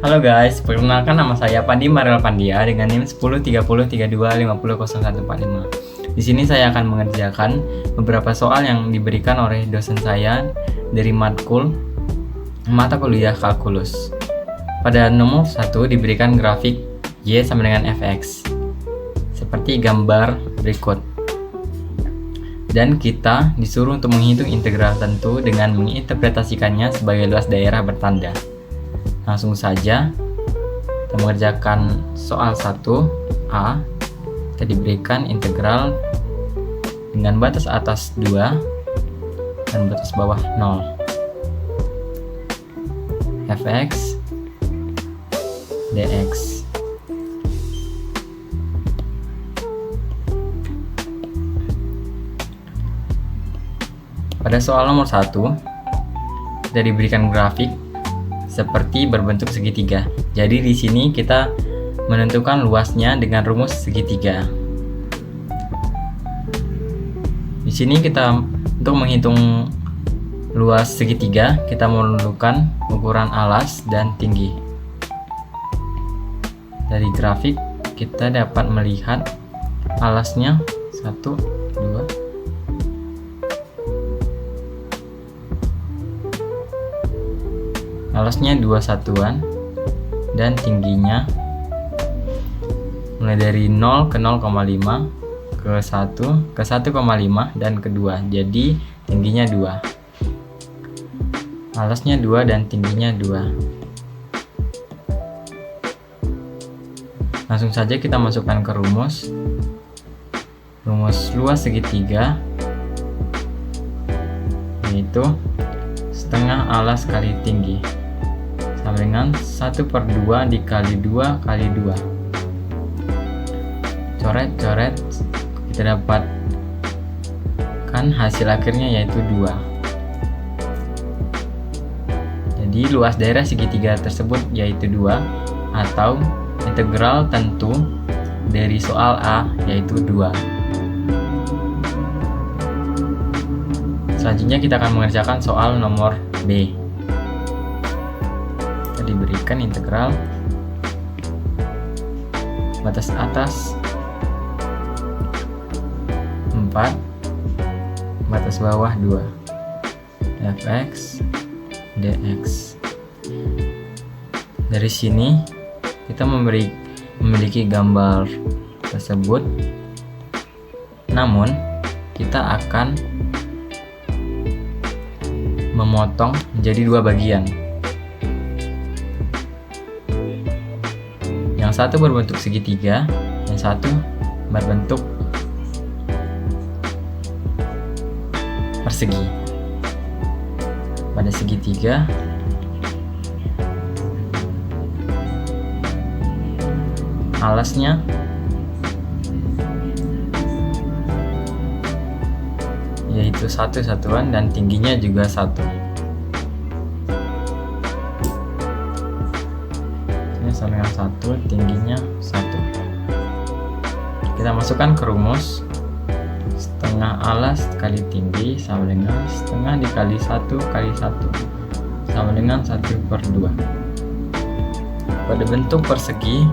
Halo guys, perkenalkan nama saya Pandi Marel Pandia dengan NIM 103032500145. Di sini saya akan mengerjakan beberapa soal yang diberikan oleh dosen saya dari matkul mata kuliah kalkulus. Pada nomor 1 diberikan grafik Y sama dengan Fx seperti gambar berikut. Dan kita disuruh untuk menghitung integral tentu dengan menginterpretasikannya sebagai luas daerah bertanda. Langsung saja kita mengerjakan soal 1A. Kita diberikan integral dengan batas atas 2 dan batas bawah 0. Fx dx. Pada soal nomor 1 kita diberikan grafik seperti berbentuk segitiga. Jadi di sini kita menentukan luasnya dengan rumus segitiga. Di sini kita untuk menghitung luas segitiga, kita memerlukan ukuran alas dan tinggi. Dari grafik kita dapat melihat alasnya 1, 2, alasnya 2 satuan dan tingginya mulai dari 0 ke 0,5 ke 1 ke 1,5 dan ke 2. Jadi tingginya 2. Alasnya 2 dan tingginya 2. Langsung saja kita masukkan ke rumus. Rumus luas segitiga yaitu setengah alas kali tinggi sama dengan 1/2 dikali 2 kali 2. Coret-coret, kita dapatkan hasil akhirnya yaitu 2. Jadi luas daerah segitiga tersebut yaitu 2, atau integral tentu dari soal A yaitu 2. Selanjutnya kita akan mengerjakan soal nomor B. Diberikan integral batas atas 4, batas bawah 2, Fx dx. Dari sini kita memiliki gambar tersebut, namun kita akan memotong menjadi 2 bagian. Yang satu berbentuk segitiga, yang satu berbentuk persegi. Pada segitiga alasnya yaitu 1 satuan dan tingginya juga 1. Sama dengan 1, tingginya 1. Kita masukkan ke rumus. Setengah alas kali tinggi sama dengan setengah dikali 1 kali 1 sama dengan 1/2. Pada bentuk persegi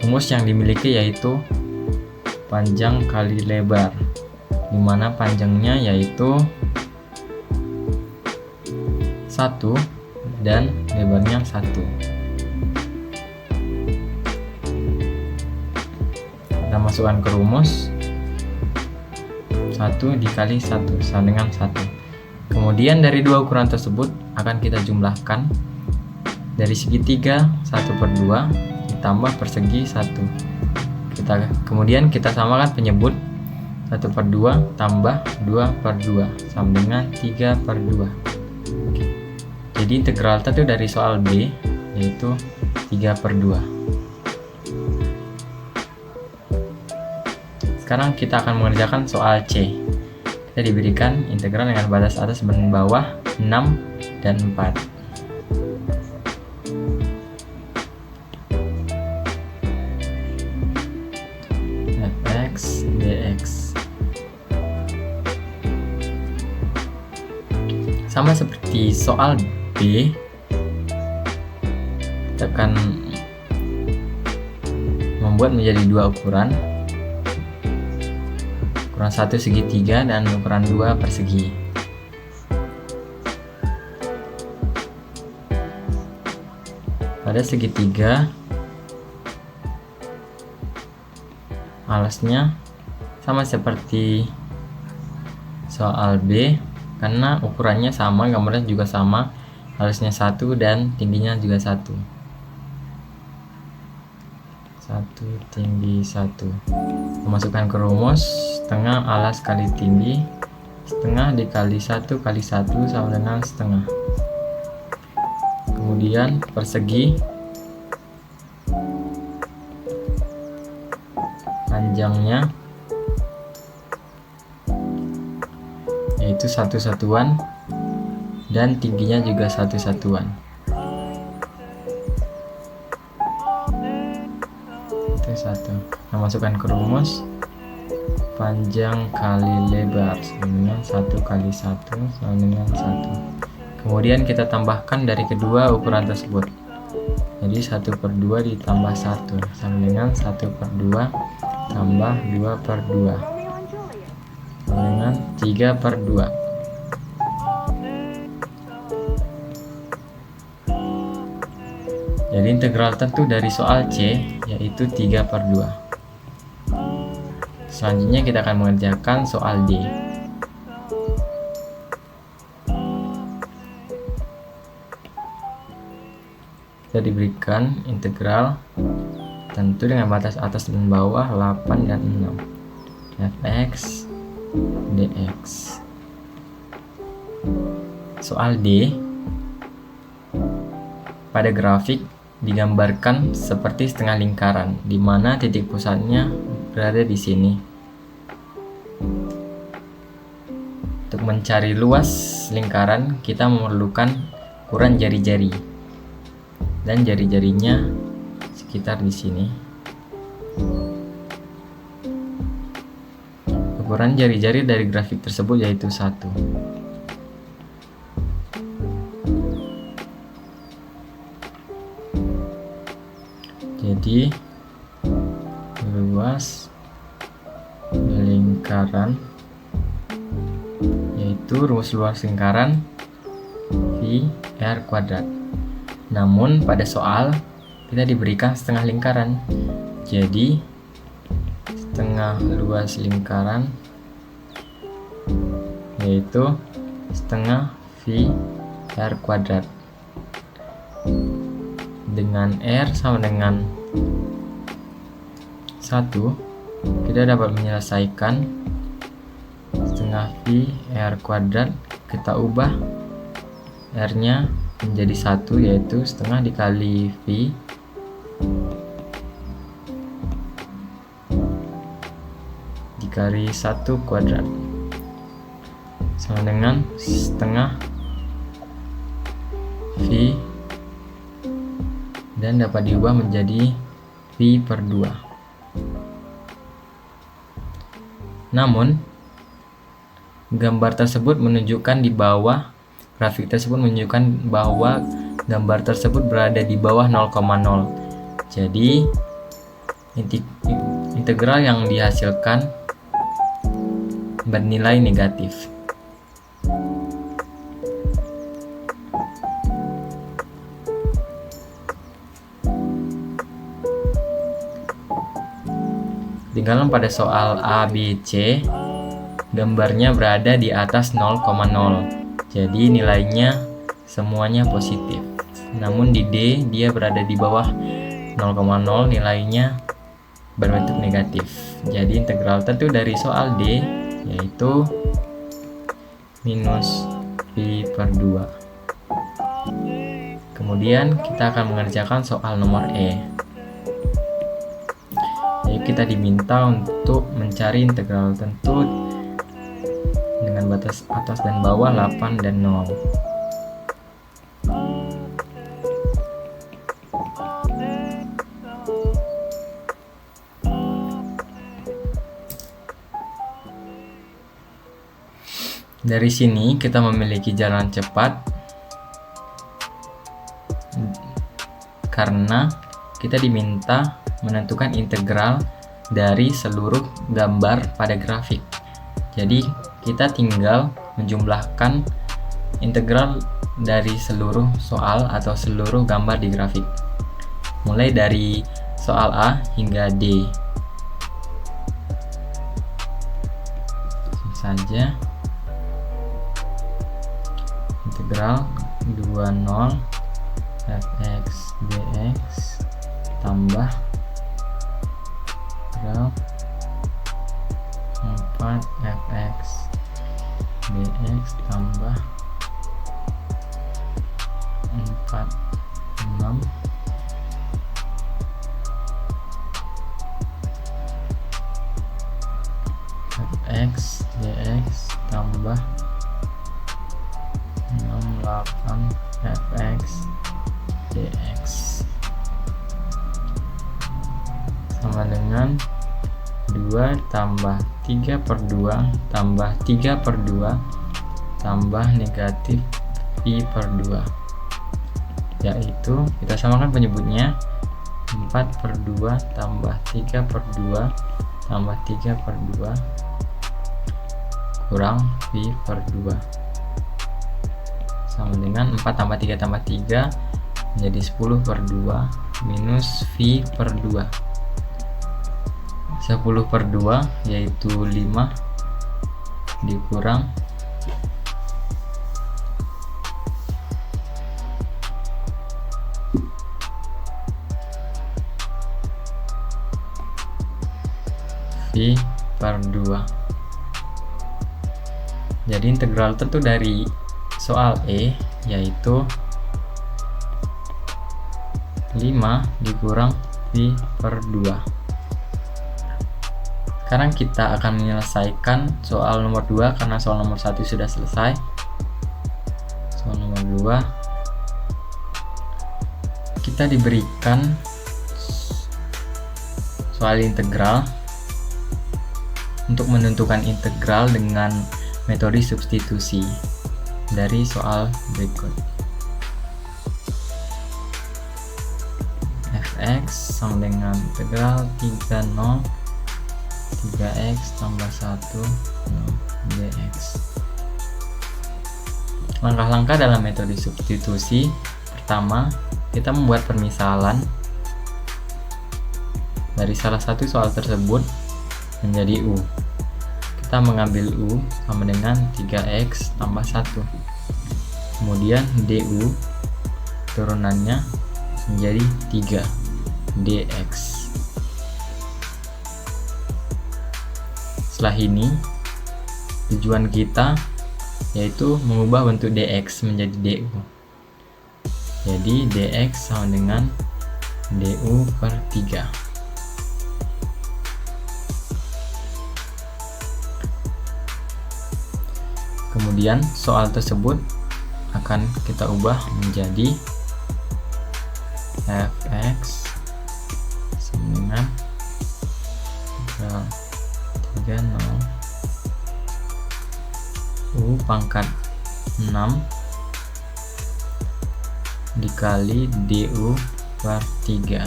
rumus yang dimiliki yaitu panjang kali lebar, dimana panjangnya yaitu 1 dan lebarnya 1. Kita masukkan ke rumus. 1 dikali 1 sama dengan 1. Kemudian dari 2 ukuran tersebut akan kita jumlahkan. Dari segitiga 1/2 ditambah persegi 1. Kemudian kita samakan penyebut. 1/2 tambah 2/2 sama dengan 3/2. Jadi integral tentu dari soal B yaitu 3/2. Sekarang kita akan mengerjakan soal C. Kita diberikan integral dengan batas atas dan bawah 6 dan 4. Fx dx. Sama seperti soal B, kita akan membuat menjadi dua ukuran. Ukuran 1 segitiga dan ukuran 2 persegi. Pada segitiga, alasnya sama seperti soal B, karena ukurannya sama, gambarnya juga sama, alasnya 1 dan tingginya juga 1. 1 tinggi 1. Memasukkan ke rumus, setengah alas kali tinggi, setengah dikali 1 kali 1 sama dengan setengah. Kemudian persegi, panjangnya yaitu 1 satuan dan tingginya juga 1 satuan. Itu 1. Kita masukkan ke rumus, panjang kali lebar sama dengan 1 kali 1 sama dengan 1. Kemudian kita tambahkan dari kedua ukuran tersebut. Jadi 1/2 ditambah 1 sama dengan 1/2 tambah 2/2 sama dengan 3/2. Jadi integral tentu dari soal C yaitu 3/2. Selanjutnya kita akan mengerjakan soal D. Kita diberikan integral tentu dengan batas atas dan bawah 8 dan 6 fx dx. Soal D, pada grafik digambarkan seperti setengah lingkaran, di mana titik pusatnya berada di sini. Untuk mencari luas lingkaran, kita memerlukan ukuran jari-jari, dan jari-jarinya sekitar di sini. Ukuran jari-jari dari grafik tersebut yaitu 1. Jadi luas lingkaran yaitu rumus luas lingkaran V R kuadrat. Namun pada soal kita diberikan setengah lingkaran, jadi setengah luas lingkaran yaitu setengah V R kuadrat, dengan R sama dengan 1, kita dapat menyelesaikan setengah V R kuadrat, kita ubah R nya menjadi 1, yaitu setengah dikali V dikali 1 kuadrat sama dengan setengah V, dan dapat diubah menjadi V/2. Namun gambar tersebut menunjukkan di bawah, grafik tersebut menunjukkan bahwa gambar tersebut berada di bawah 0,0. Jadi integral yang dihasilkan bernilai negatif. Ketinggalan pada soal A, B, C, gambarnya berada di atas 0,0. Jadi nilainya semuanya positif. Namun di D dia berada di bawah 0,0, nilainya berbentuk negatif. Jadi integral tentu dari soal D yaitu minus V/2. Kemudian kita akan mengerjakan soal nomor E. Jadi kita diminta untuk mencari integral tentu dengan batas atas dan bawah 8 dan 0. Dari sini kita memiliki jalan cepat karena kita diminta menentukan integral dari seluruh gambar pada grafik. Jadi kita tinggal menjumlahkan integral dari seluruh soal atau seluruh gambar di grafik, mulai dari soal A hingga D. Saja integral 20 fx dx tambah integral 4 fx dx tambah 46 fx dx tambah 68 fx dx sama dengan 2 tambah 3 per 2 tambah 3 per 2 tambah negatif pi per 2, yaitu kita samakan penyebutnya 4 per 2 tambah 3 per 2 tambah 3 per 2 kurang pi per 2 sama dengan 4 tambah 3 tambah 3 menjadi 10 per 2 minus V per 2. 10 per 2 yaitu 5 dikurang V per 2. Jadi integral tentu dari soal E yaitu 5 dikurang V per 2. Sekarang kita akan menyelesaikan soal nomor 2 karena soal nomor 1 sudah selesai. Soal nomor 2 kita diberikan soal integral. Untuk menentukan integral dengan metode substitusi dari soal berikut. Fx sama dengan integral 30 3x tambah 1 dx. Langkah-langkah dalam metode substitusi. Pertama, kita membuat permisalan dari salah satu soal tersebut menjadi U. Kita mengambil U sama dengan 3x tambah 1. Kemudian du turunannya menjadi 3 dx. Setelah ini tujuan kita yaitu mengubah bentuk dx menjadi du. Jadi dx sama dengan du per 3. Kemudian soal tersebut akan kita ubah menjadi fx sama dengan 30 u pangkat 6 dikali du per 3.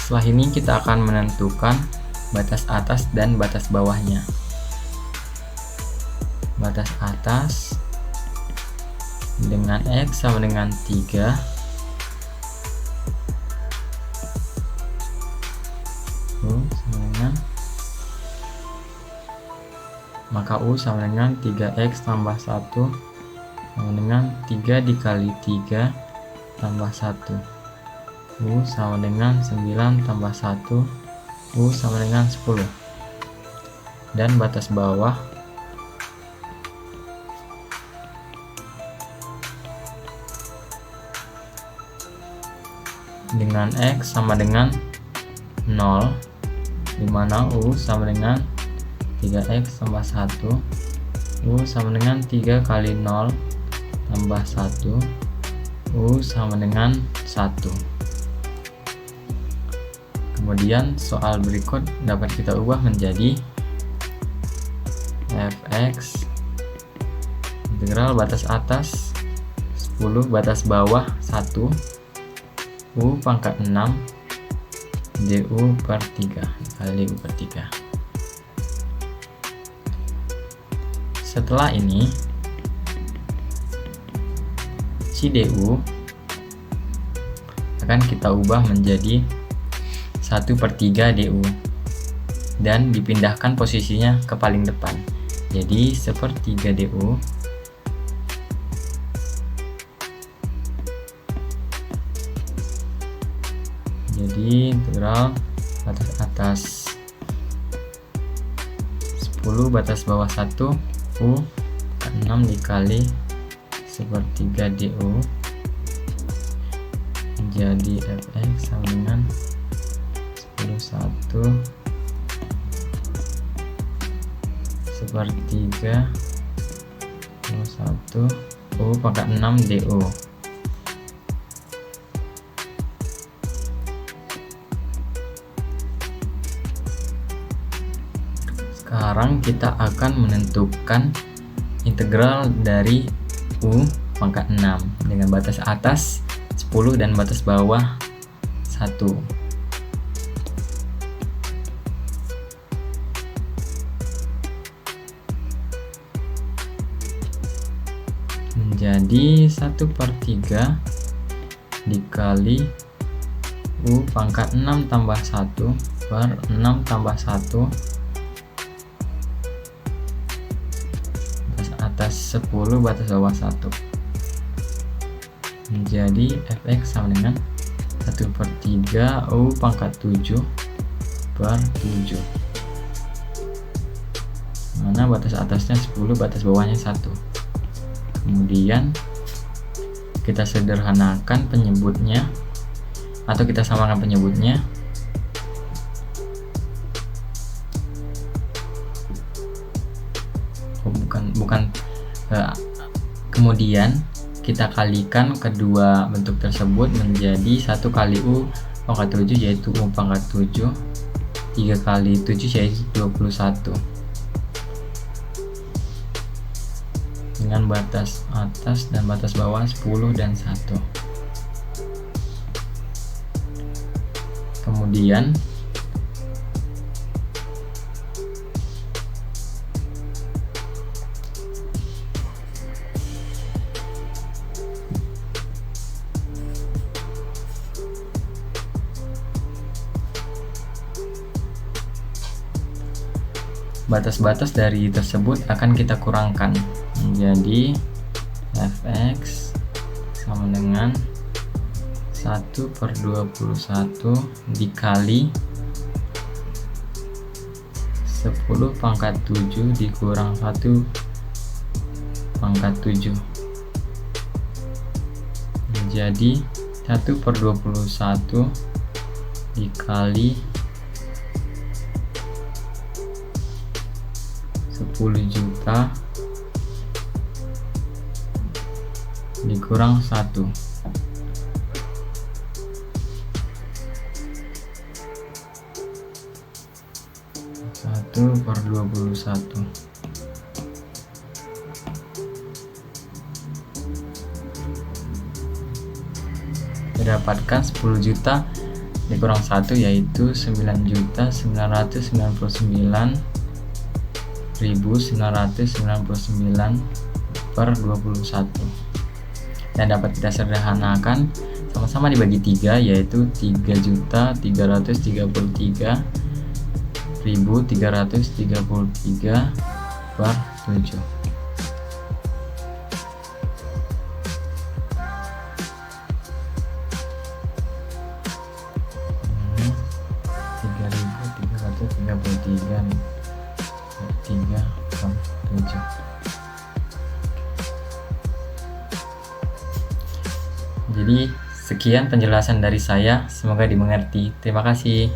Setelah ini kita akan menentukan batas atas dan batas bawahnya. Batas atas dengan x sama dengan 3 U sama dengan maka U sama dengan 3x tambah 1 sama dengan 3 dikali 3 tambah 1 U sama dengan 9 tambah 1 U sama dengan 10. Dan batas bawah dengan x sama dengan 0, dimana U sama dengan 3x tambah 1 U sama dengan 3 kali 0 tambah 1 U sama dengan 1. Kemudian soal berikut dapat kita ubah menjadi fx integral batas atas 10 batas bawah 1 u pangkat 6 du per 3 kali u per 3. Setelah ini si du akan kita ubah menjadi 1/3 du dan dipindahkan posisinya ke paling depan. Jadi 1/3 du jadi integral batas atas 10 batas bawah 1 u 6 dikali 1/3 du jadi fx sama dengan 10 1 1/3 1 u pangkat 6 du. Sekarang kita akan menentukan integral dari u pangkat 6 dengan batas atas 10 dan batas bawah 1. Menjadi 1/3 dikali u pangkat 6 tambah 1 per 6 tambah 1 batas atas 10 batas bawah 1 menjadi fx sama dengan 1/3 u pangkat 7 per 7 mana batas atasnya 10 batas bawahnya 1. Kemudian kita sederhanakan penyebutnya atau kita samakan penyebutnya. Kemudian kita kalikan kedua bentuk tersebut menjadi 1 kali u pangkat 7 yaitu u pangkat 7, 3 kali 7 yaitu 21 dengan batas atas dan batas bawah 10 dan 1. Kemudian batas-batas dari tersebut akan kita kurangkan menjadi fx sama dengan 1/21 dikali 10 pangkat 7 dikurang 1 pangkat 7 menjadi 1/21 dikali 10 juta dikurang 1 1/21 mendapatkan 10 juta dikurang 1 yaitu 9.999.999 per 21 dan dapat kita sederhanakan sama-sama dibagi 3 yaitu 3.333.333 per 7. Jadi sekian penjelasan dari saya, semoga dimengerti. Terima kasih.